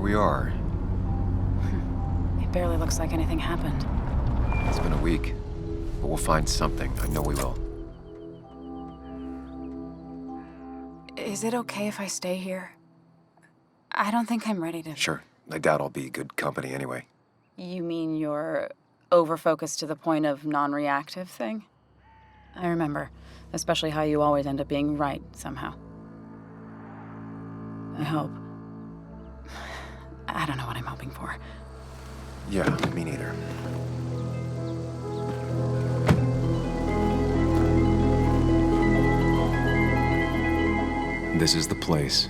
we are. It barely looks like anything happened. It's been a week, but we'll find something. I know we will. Is it okay if I stay here? I don't think I'm ready to... Sure. I doubt I'll be good company anyway. You mean you're over-focused to the point of non-reactive thing? I remember, especially how you always end up being right somehow. I hope. I don't know what I'm hoping for. Yeah, me neither. This is the place.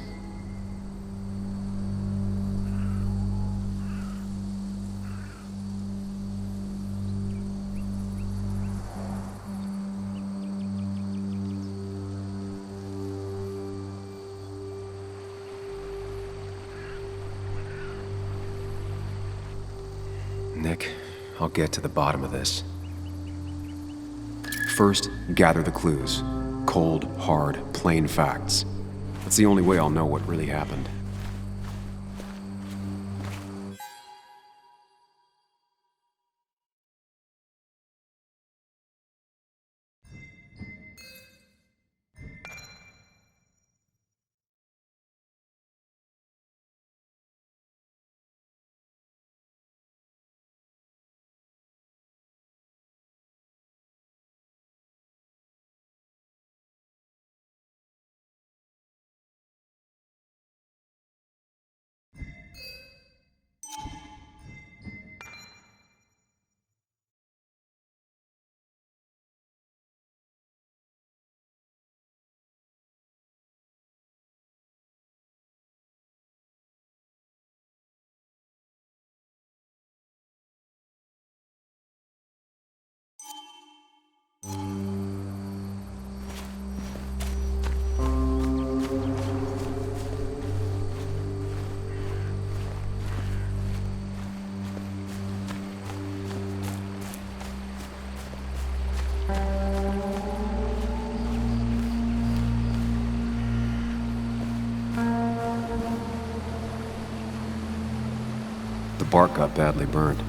Nick, I'll get to the bottom of this. First, gather the clues. Cold, hard, plain facts. That's the only way I'll know what really happened. The bark got badly burned.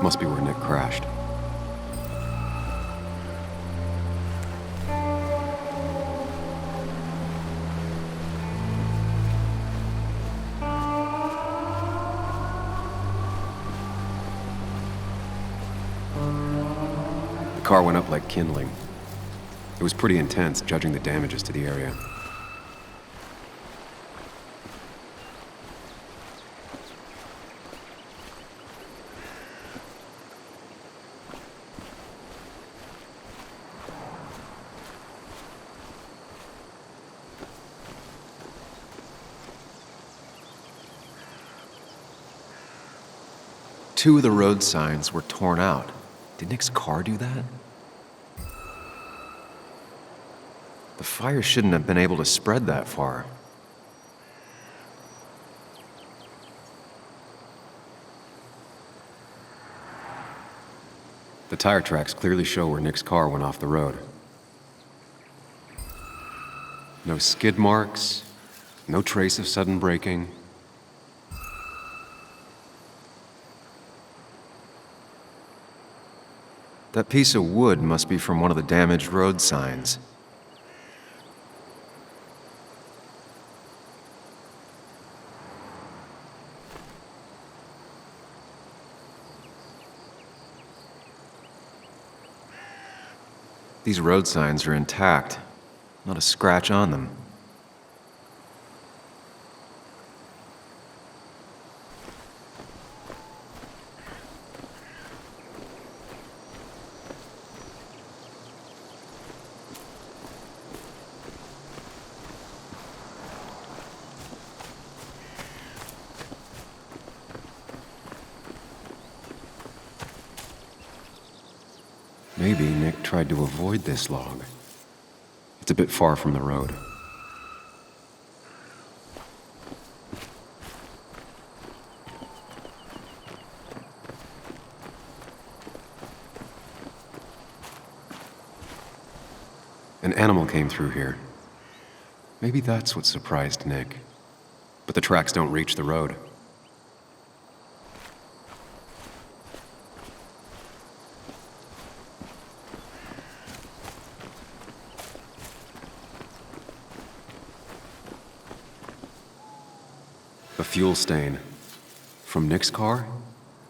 Must be where Nick crashed. The car went up like kindling. It was pretty intense, judging the damages to the area. Two of the road signs were torn out. Did Nick's car do that? The fire shouldn't have been able to spread that far. The tire tracks clearly show where Nick's car went off the road. No skid marks, no trace of sudden braking. That piece of wood must be from one of the damaged road signs. These road signs are intact, not a scratch on them. Maybe Nick tried to avoid this log. It's a bit far from the road. An animal came through here. Maybe that's what surprised Nick. But the tracks don't reach the road. A fuel stain. From Nick's car?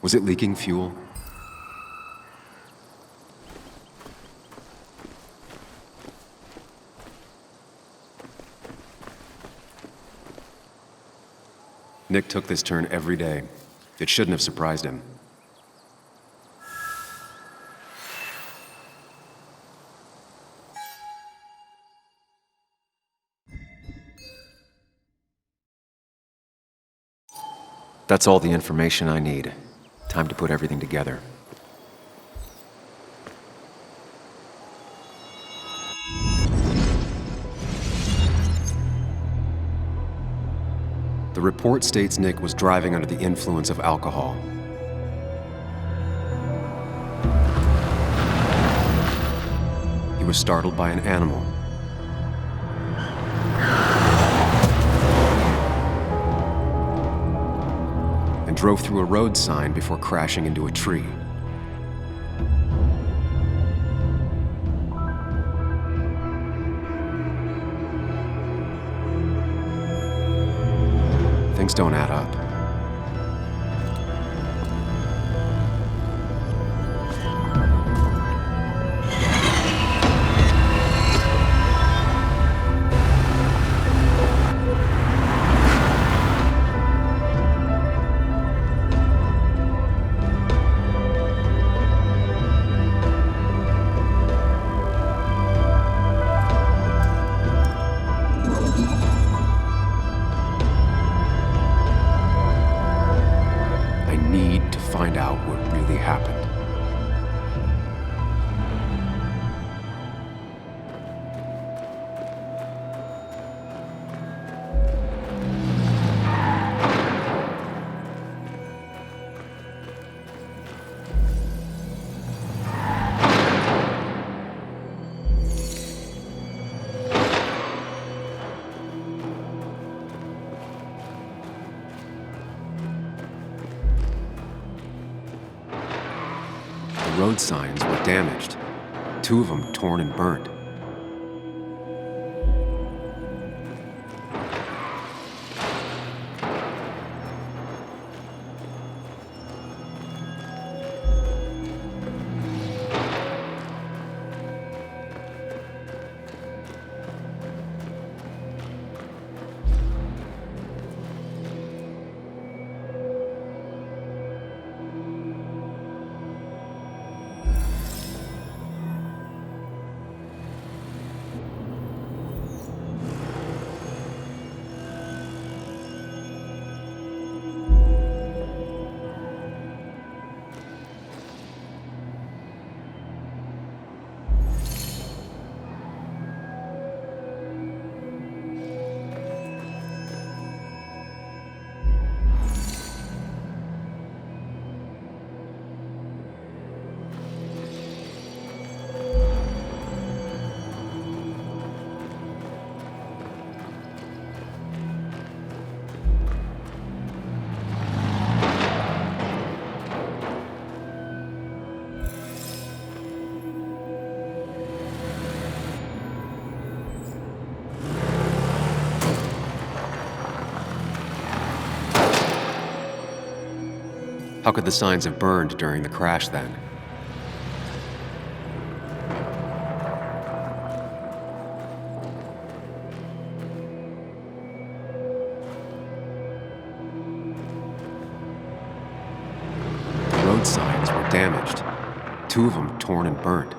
Was it leaking fuel? Nick took this turn every day. It shouldn't have surprised him. That's all the information I need. Time to put everything together. The report states Nick was driving under the influence of alcohol. He was startled by an animal. And drove through a road sign before crashing into a tree. Things don't add up. Find out what really happened. Road signs were damaged, 2 of them torn and burnt. How could the signs have burned during the crash then? The road signs were damaged, 2 of them torn and burnt.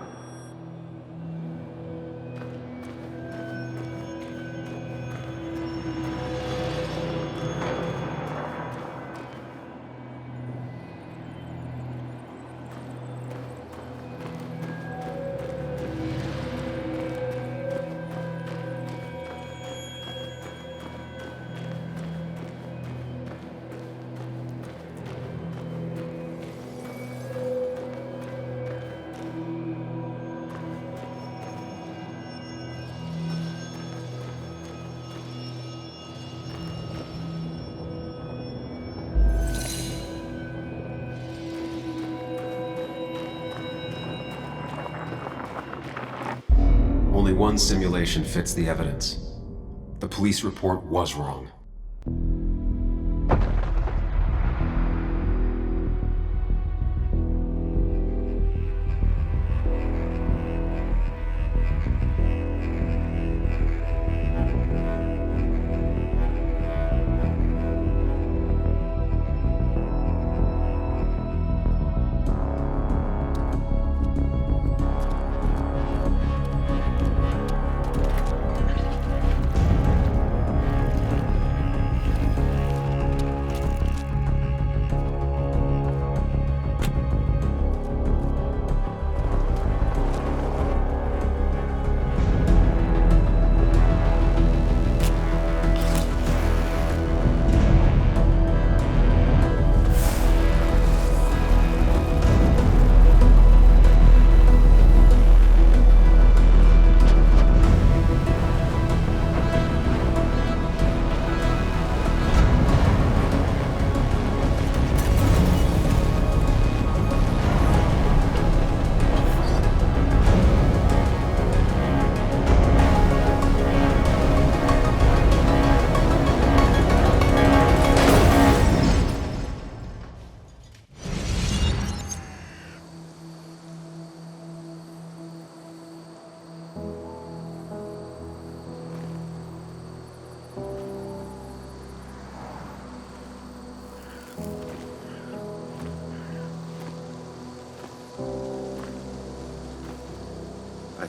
Only one simulation fits the evidence. The police report was wrong.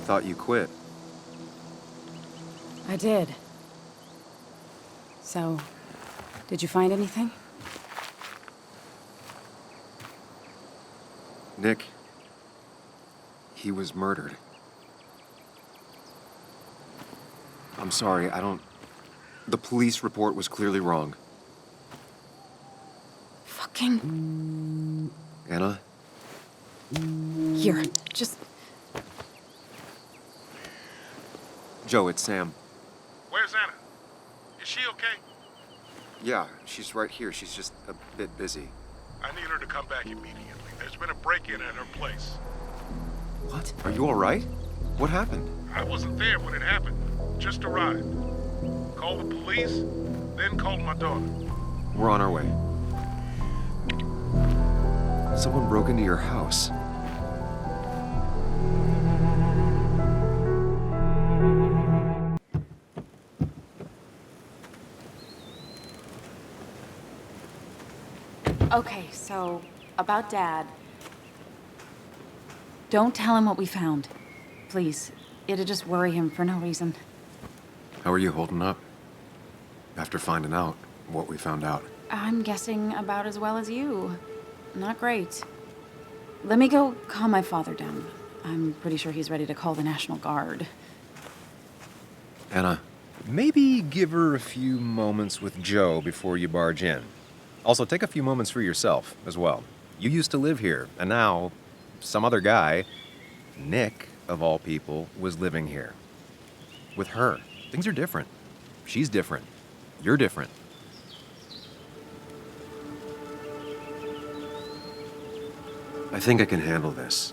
thought you quit. I did. So, did you find anything? Nick, he was murdered. I'm sorry, the police report was clearly wrong. Fucking... Anna? Here, just... Joe, it's Sam. Where's Anna? Is she okay? Yeah, she's right here. She's just a bit busy. I need her to come back immediately. There's been a break-in at her place. What? Are you all right? What happened? I wasn't there when it happened. Just arrived. Called the police, then called my daughter. We're on our way. Someone broke into your house. Okay, so, about Dad. Don't tell him what we found. Please. It'd just worry him for no reason. How are you holding up? After finding out what we found out. I'm guessing about as well as you. Not great. Let me go calm my father down. I'm pretty sure he's ready to call the National Guard. Anna, Maybe give her a few moments with Joe before you barge in. Also, take a few moments for yourself as well. You used to live here, and now some other guy, Nick, of all people, was living here. With her. Things are different. She's different. You're different. I think I can handle this.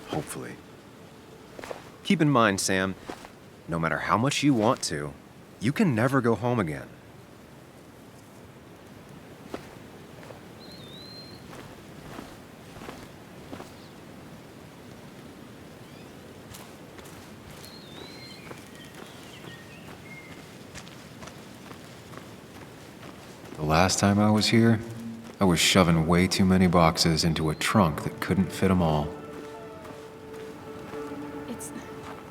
Hopefully. Keep in mind, Sam, no matter how much you want to, you can never go home again. The last time I was here, I was shoving way too many boxes into a trunk that couldn't fit them all.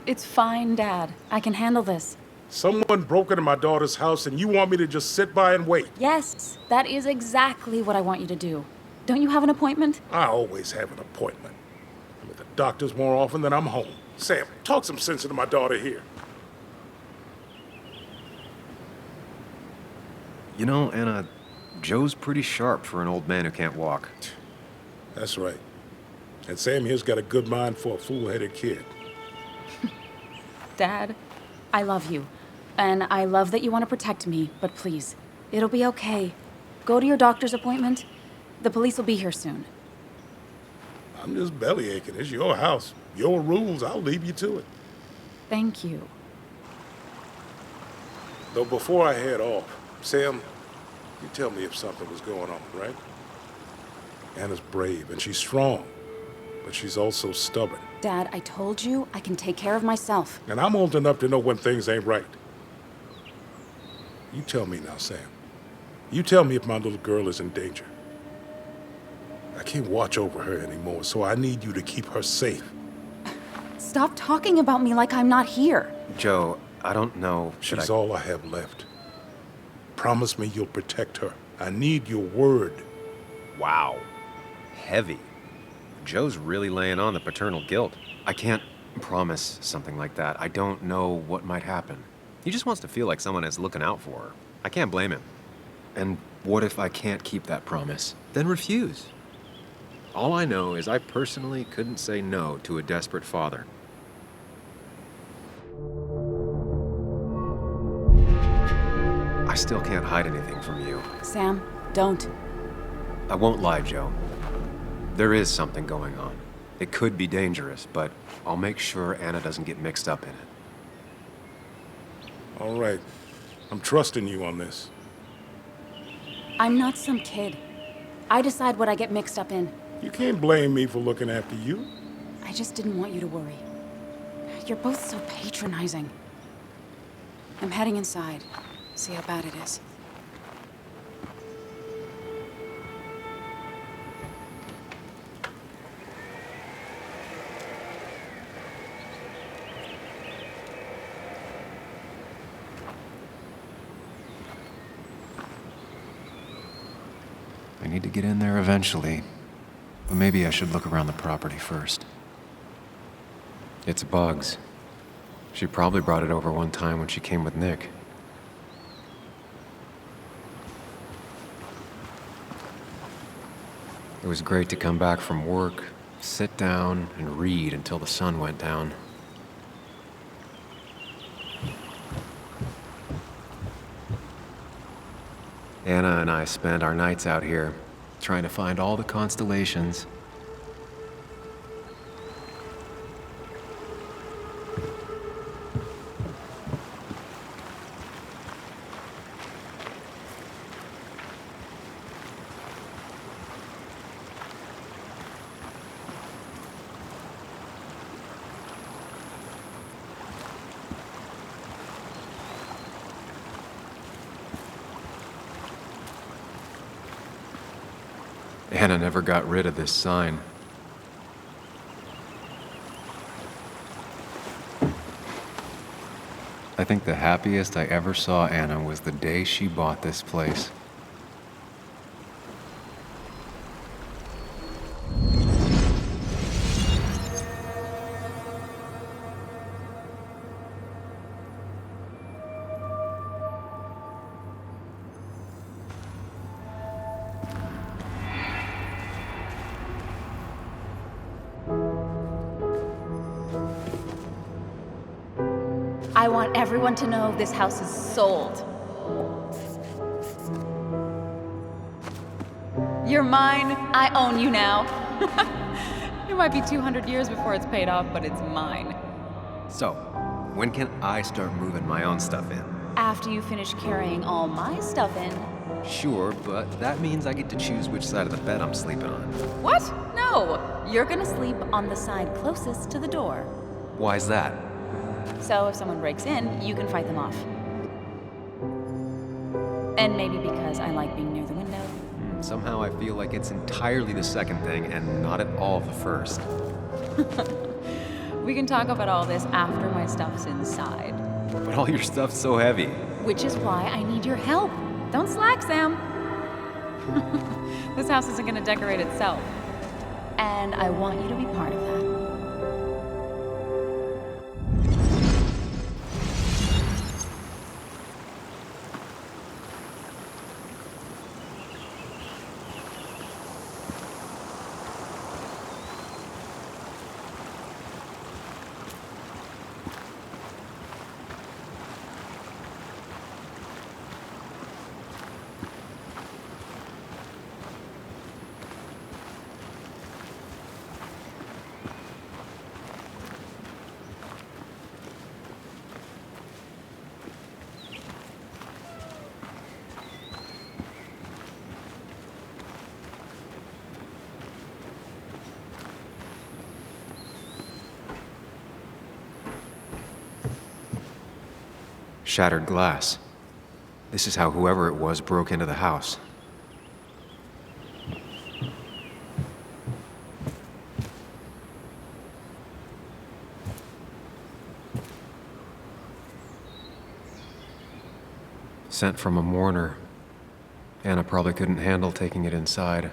It's fine, Dad. I can handle this. Someone broke into my daughter's house and you want me to just sit by and wait? Yes, that is exactly what I want you to do. Don't you have an appointment? I always have an appointment. I'm at the doctor's more often than I'm home. Sam, talk some sense into my daughter here. You know, Anna, Joe's pretty sharp for an old man who can't walk. That's right. And Sam here's got a good mind for a fool-headed kid. Dad, I love you. And I love that you want to protect me, but please, it'll be okay. Go to your doctor's appointment. The police will be here soon. I'm just belly aching. It's your house. Your rules. I'll leave you to it. Thank you. Though before I head off, Sam, you tell me if something was going on, right? Anna's brave and she's strong, but she's also stubborn. Dad, I told you I can take care of myself. And I'm old enough to know when things ain't right. You tell me now, Sam. You tell me if my little girl is in danger. I can't watch over her anymore, so I need you to keep her safe. Stop talking about me like I'm not here. Joe, I don't know. She's all I have left. Promise me you'll protect her. I need your word. Wow. Heavy. Joe's really laying on the paternal guilt. I can't promise something like that. I don't know what might happen. He just wants to feel like someone is looking out for her. I can't blame him. And what if I can't keep that promise? Then refuse. All I know is I personally couldn't say no to a desperate father. I still can't hide anything from you. Sam, don't. I won't lie, Joe. There is something going on. It could be dangerous, but I'll make sure Anna doesn't get mixed up in it. All right. I'm trusting you on this. I'm not some kid. I decide what I get mixed up in. You can't blame me for looking after you. I just didn't want you to worry. You're both so patronizing. I'm heading inside. See how bad it is. need to get in there eventually. But maybe I should look around the property first. It's Bugs. She probably brought it over one time when she came with Nick. It was great to come back from work, sit down, and read until the sun went down. Anna and I spend our nights out here, trying to find all the constellations. Anna never got rid of this sign. I think the happiest I ever saw Anna was the day she bought this place. I want everyone to know this house is sold. You're mine. I own you now. It might be 200 years before it's paid off, but it's mine. So, when can I start moving my own stuff in? After you finish carrying all my stuff in. Sure, but that means I get to choose which side of the bed I'm sleeping on. What? No. You're gonna sleep on the side closest to the door. Why's that? So if someone breaks in, you can fight them off. And maybe because I like being near the window. Somehow I feel like it's entirely the second thing and not at all the first. We can talk about all this after my stuff's inside. But all your stuff's so heavy. Which is why I need your help. Don't slack, Sam. This house isn't gonna decorate itself. And I want you to be part of that. Shattered glass. This is how whoever it was broke into the house. Sent from a mourner. Anna probably couldn't handle taking it inside.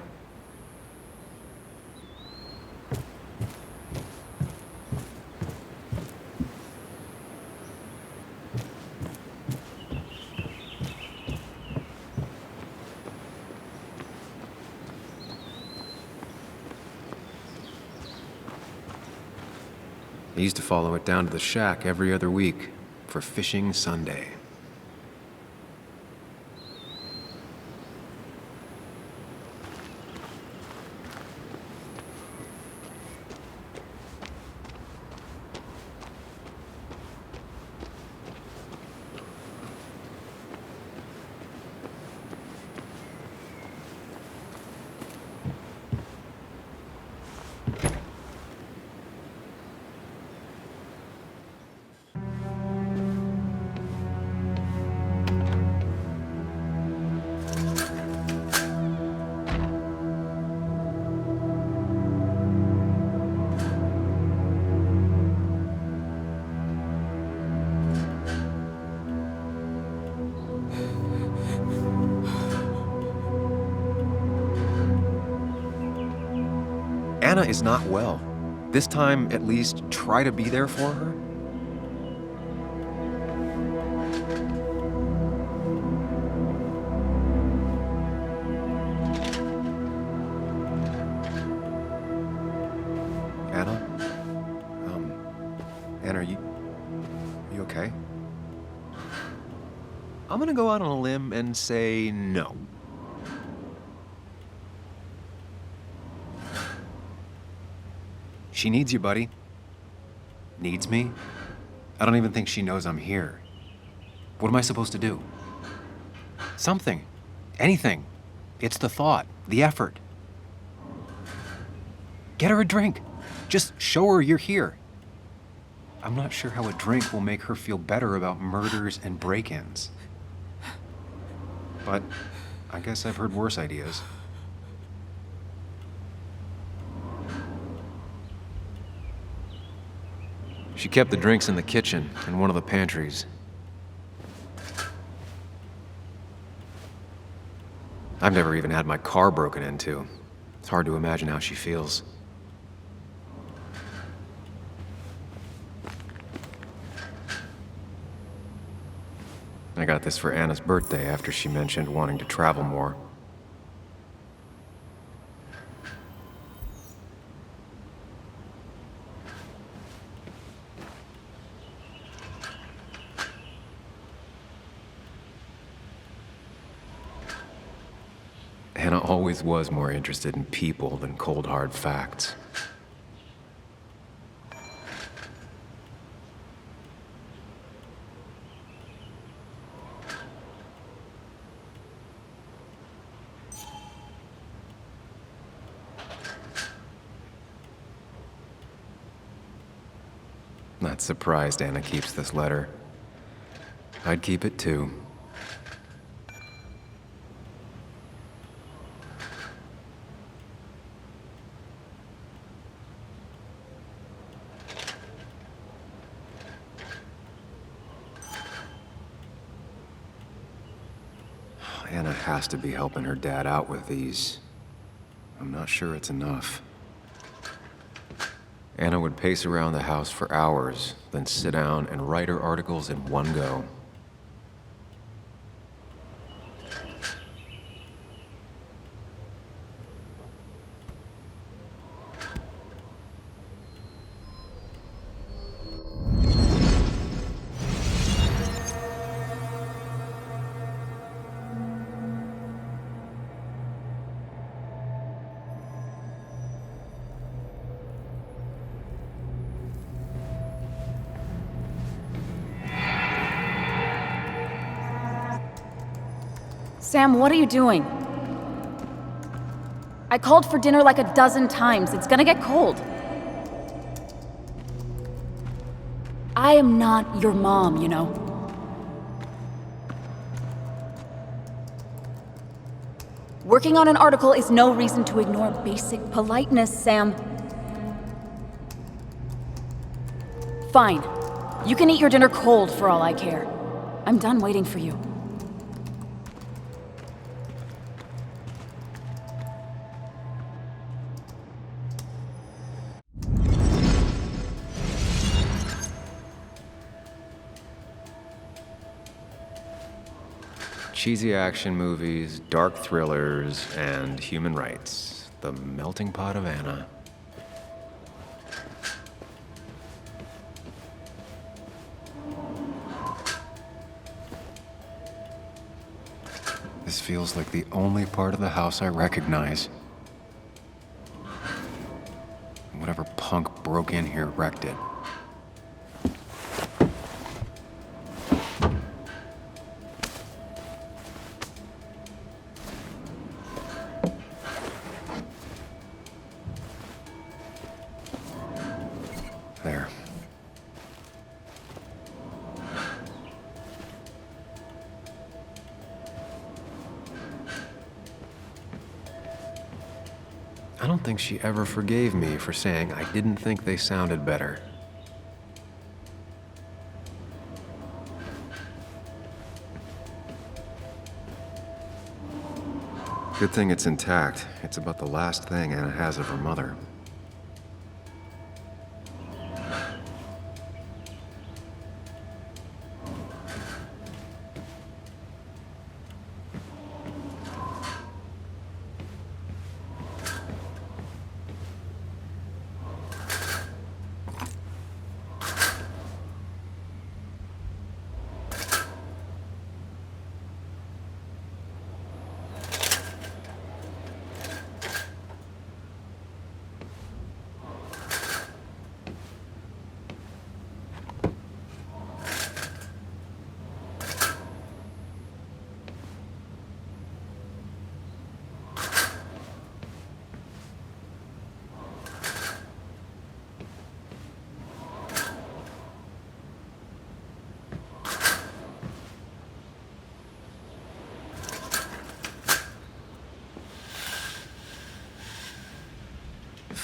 He used to follow it down to the shack every other week for fishing Sunday. Anna is not well. This time, at least, try to be there for her. Anna? Anna, are you okay? I'm gonna go out on a limb and say no. She needs you, buddy. Needs me? I don't even think she knows I'm here. What am I supposed to do? Something. Anything. It's the thought, the effort. Get her a drink. Just show her you're here. I'm not sure how a drink will make her feel better about murders and break-ins. But I guess I've heard worse ideas. She kept the drinks in the kitchen, in one of the pantries. I've never even had my car broken into. It's hard to imagine how she feels. I got this for Anna's birthday after she mentioned wanting to travel more. Anna always was more interested in people than cold, hard facts. Not surprised Anna keeps this letter. I'd keep it too. Anna has to be helping her dad out with these. I'm not sure it's enough. Anna would pace around the house for hours, then sit down and write her articles in one go. Sam, what are you doing? I called for dinner like a dozen times. It's gonna get cold. I am not your mom, you know. Working on an article is no reason to ignore basic politeness, Sam. Fine. You can eat your dinner cold for all I care. I'm done waiting for you. Cheesy action movies, dark thrillers, and human rights. The melting pot of Anna. This feels like the only part of the house I recognize. Whatever punk broke in here wrecked it. There. I don't think she ever forgave me for saying I didn't think they sounded better. Good thing it's intact. It's about the last thing Anna has of her mother.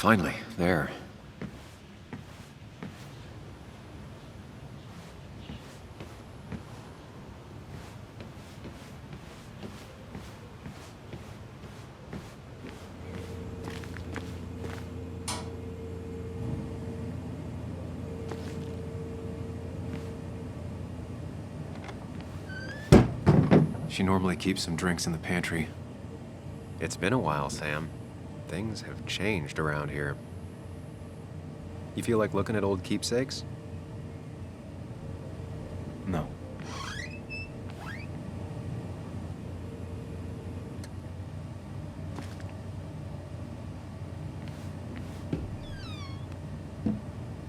Finally, there. She normally keeps some drinks in the pantry. It's been a while, Sam. Things have changed around here. You feel like looking at old keepsakes? No.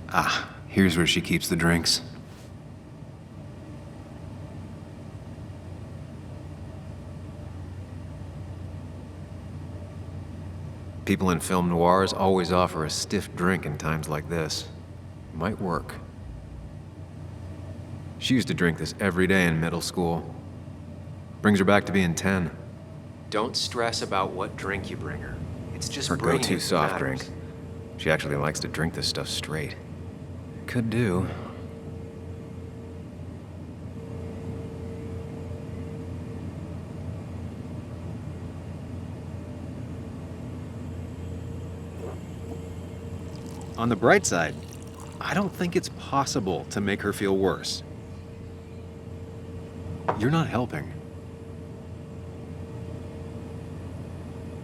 Ah, here's where she keeps the drinks. People in film noirs always offer a stiff drink in times like this. Might work. She used to drink this every day in middle school. Brings her back to being 10. Don't stress about what drink you bring her. It's just Her bringing go-to it that soft matters. drink. She actually likes to drink this stuff straight. Could do. On the bright side, I don't think it's possible to make her feel worse. You're not helping.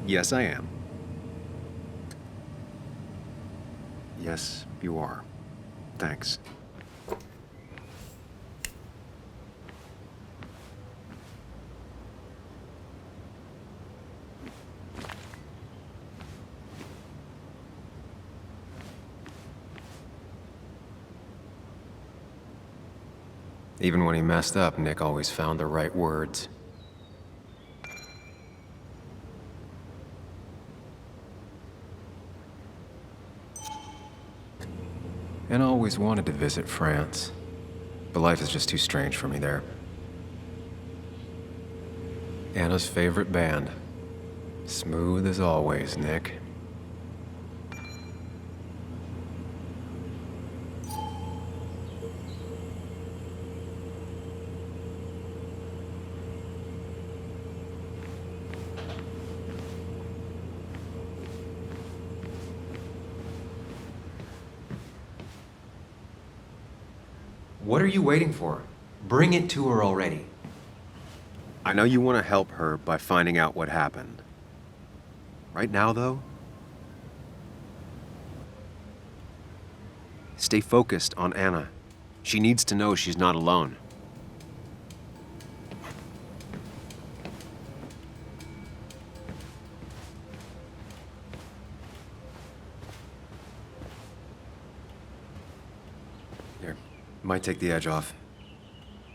Yes, I am. Yes, you are. Thanks. Even when he messed up, Nick always found the right words. And I always wanted to visit France, but life is just too strange for me there. Anna's favorite band. Smooth as always, Nick. What are you waiting for? Bring it to her already. I know you want to help her by finding out what happened. Right now, though, stay focused on Anna. She needs to know she's not alone. Here, might take the edge off.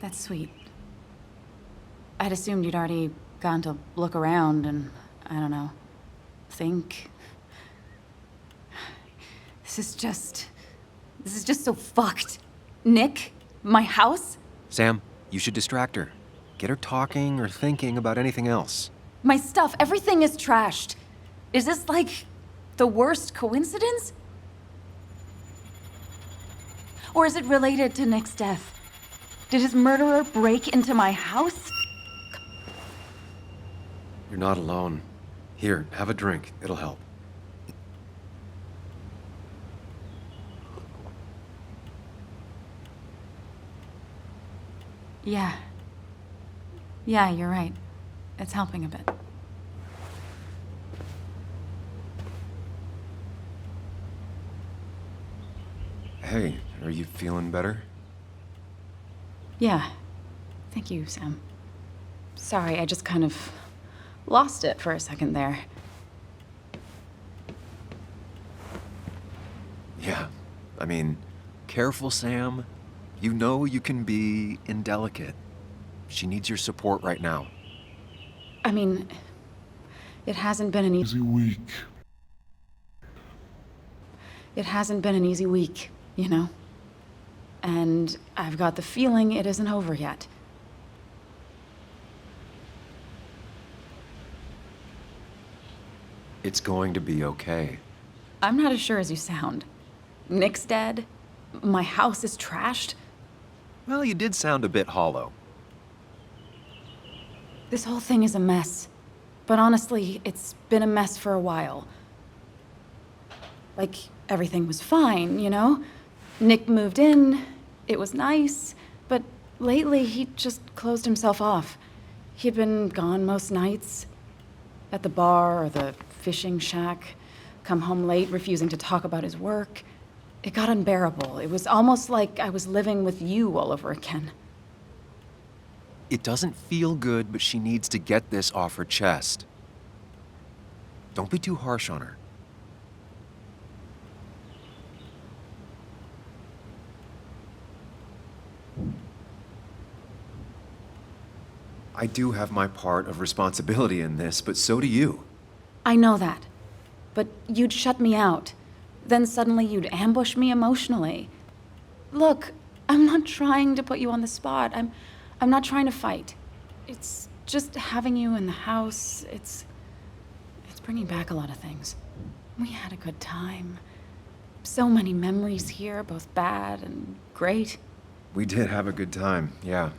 That's sweet. I'd assumed you'd already gone to look around and, I don't know, think. This is just so fucked. Nick? My house? Sam, you should distract her. Get her talking or thinking about anything else. My stuff, everything is trashed. Is this like the worst coincidence? Or is it related to Nick's death? Did his murderer break into my house? You're not alone. Here, have a drink. It'll help. Yeah. Yeah, you're right. It's helping a bit. Hey, are you feeling better? Yeah. Thank you, Sam. Sorry, I just kind of lost it for a second there. Yeah. I mean, careful, Sam. You know you can be indelicate. She needs your support right now. I mean, it hasn't been an easy week. It hasn't been an easy week, you know? And I've got the feeling it isn't over yet. It's going to be okay. I'm not as sure as you sound. Nick's dead. My house is trashed. Well, you did sound a bit hollow. This whole thing is a mess. But honestly, it's been a mess for a while. Like, everything was fine, you know? Nick moved in, it was nice, but lately he just closed himself off. He'd been gone most nights. At the bar or the fishing shack. Come home late, refusing to talk about his work. It got unbearable. It was almost like I was living with you all over again. It doesn't feel good, but she needs to get this off her chest. Don't be too harsh on her. I do have my part of responsibility in this, but so do you. I know that. But you'd shut me out. Then suddenly you'd ambush me emotionally. Look, I'm not trying to put you on the spot. I'm not trying to fight. It's just having you in the house. It's bringing back a lot of things. We had a good time. So many memories here, both bad and great. We did have a good time, yeah.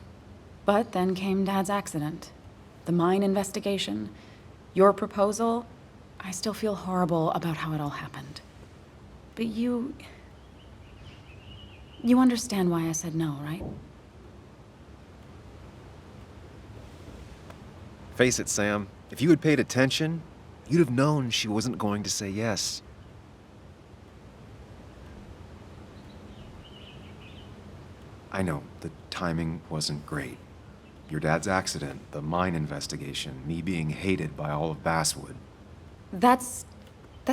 But then came Dad's accident. The mine investigation. Your proposal. I still feel horrible about how it all happened. But you understand why I said no, right? Face it, Sam. If you had paid attention, you'd have known she wasn't going to say yes. I know, the timing wasn't great. Your dad's accident, the mine investigation, me being hated by all of Baswood. That's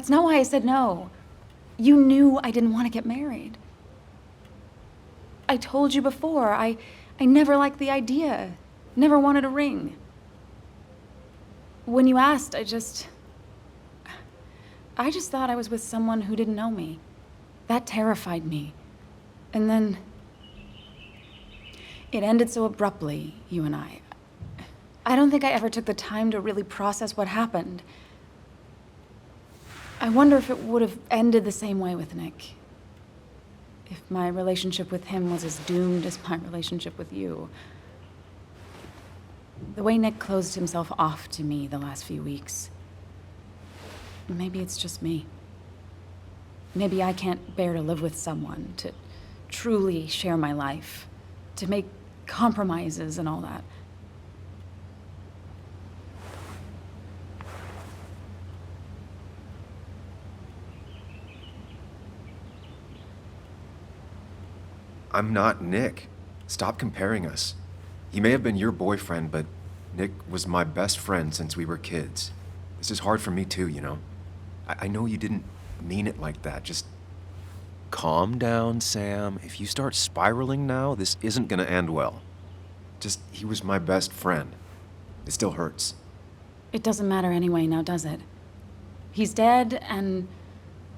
not why I said no. You knew I didn't want to get married. I told you before, I never liked the idea. Never wanted a ring. When you asked, I just thought I was with someone who didn't know me. That terrified me. And then it ended so abruptly, you and I. I don't think I ever took the time to really process what happened. I wonder if it would have ended the same way with Nick. If my relationship with him was as doomed as my relationship with you. The way Nick closed himself off to me the last few weeks. Maybe it's just me. Maybe I can't bear to live with someone, to truly share my life, to make compromises and all that. I'm not Nick. Stop comparing us. He may have been your boyfriend, but Nick was my best friend since we were kids. This is hard for me too, you know? I know you didn't mean it like that. Just calm down, Sam. If you start spiraling now, this isn't gonna end well. He was my best friend. It still hurts. It doesn't matter anyway now, does it? He's dead, and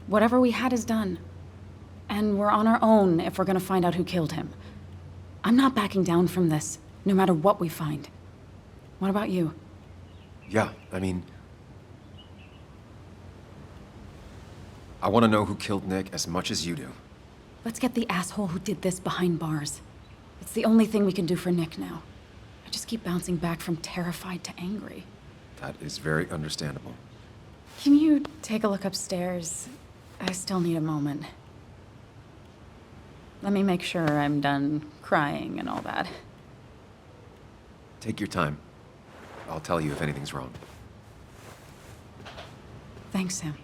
whatever we had is done. And we're on our own if we're gonna find out who killed him. I'm not backing down from this, no matter what we find. What about you? Yeah, I mean, I want to know who killed Nick as much as you do. Let's get the asshole who did this behind bars. It's the only thing we can do for Nick now. I just keep bouncing back from terrified to angry. That is very understandable. Can you take a look upstairs? I still need a moment. Let me make sure I'm done crying and all that. Take your time. I'll tell you if anything's wrong. Thanks, Sam.